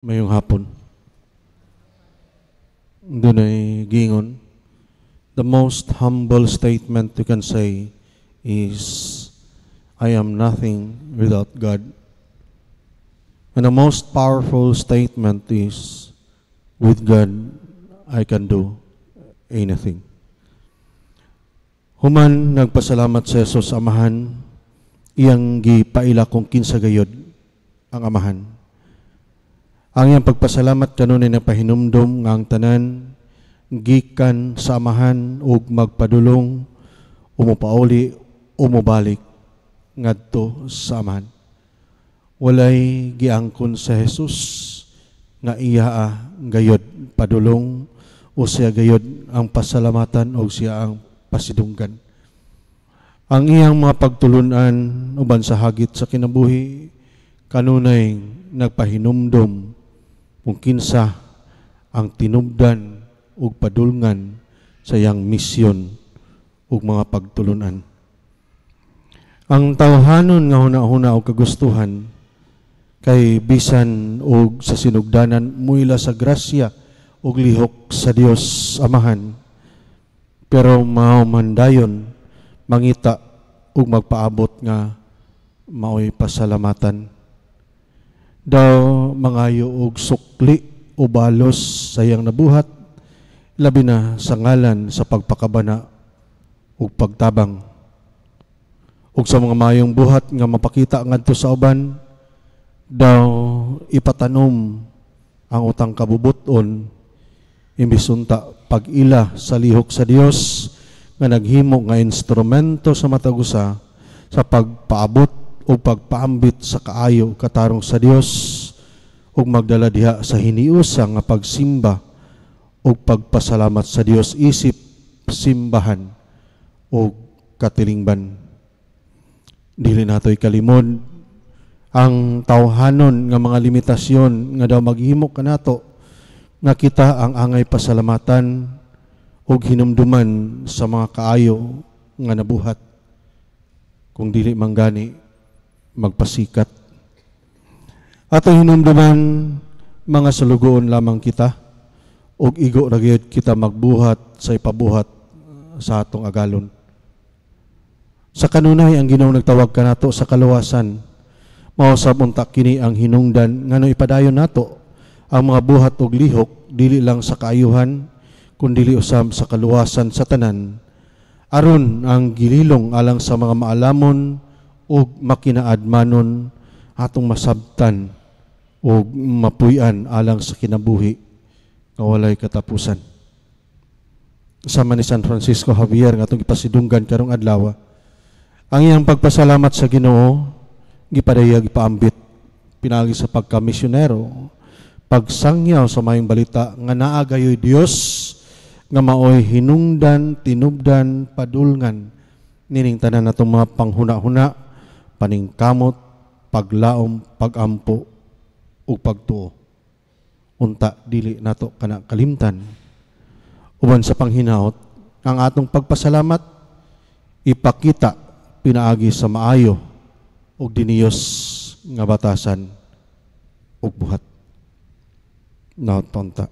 Mayong hapon. Doon ay gingon. The most humble statement you can say is, I am nothing without God. And the most powerful statement is, with God, I can do anything. Human nagpasalamat sa Jesus Amahan, iyang gipaila kung kinsa gayod ang Amahan. Ang iyang pagpasalamat kanunay na pahinumdom nga ang tanan gikan sa Amahan ug magpadulong umupauli umubalik ngadto sa Amahan. Walay giangkon sa Jesus nga iya gayod padulong o siya gayod ang pasalamatan o siya ang pasidunggan. Ang iyang mga pagtulunan uban sa hagit sa kinabuhi kanunay nagpahinumdom kung kinsa ang tinubdan ug padulngan sa iyang misyon ug mga pagtulunan. Ang tawhanon nga hunahuna og kagustuhan kay bisan og sa sinugdanan muila sa grasya ug lihok sa Dios Amahan, pero mahumandayon mangita ug magpaabot nga maoy pasalamatan. Daw mangayo og sukli o balos sa iyang nabuhat, labi na sa ngalan sa pagpakabana ug pagtabang. Ug sa mga mayong buhat nga mapakita ngadto sa uban, daw ipatanom ang utang kabubuton imbis unta pag-ila sa lihok sa Dios nga naghimo nga instrumento sa matagusa sa pagpaabot o pagpaambit sa kaayo katarong sa Dios ug magdala diha sa hiniusa nga pagsimba ug pagpasalamat sa Dios isip simbahan o katilingban. Dili natoy kalimod ang tawhanon nga mga limitasyon nga daw maghimo kanato nga kita ang angay pasalamatan ug hinumduman sa mga kaayo nga nabuhat. Kung dili manggani magpasikat. Ato hinumduman mga salugoon lamang kita ug igo ra gyud kita magbuhat sa ipabuhat sa atong agalon. Sa kanunay ang Ginoo nagtawag kanato sa kaluwasan. Mao sab unta kini ang hinungdan ngano ipadayon nato ang mga buhat ug lihok dili lang sa kaayuhan kundi usab sa kaluwasan sa tanan aron ang gililong alang sa mga maalamon ug makinaadmanon atong masabtan ug mapuy-an alang sa kinabuhi nga walay katapusan. Sama ni San Francisco Javier nga atong ipasidunggan karong adlaw, ang iyang pagpasalamat sa Ginoo gipadayag ipaambit pinagi sa pagkamisyonero, pagsangyaw sa mayong balita nga naa gayoy Dios nga maoy hinungdan, tinubdan, padulngan nining tanan natong mga panghuna-huna, paningkamot, paglaom, pagampo ug pagtuo. Unta dili nato kana kalimtan. Uban sa panghinaot, ang atong pagpasalamat ipakita pinaagi sa maayo ug diniyos nga batasan ug buhat. Naot tonta.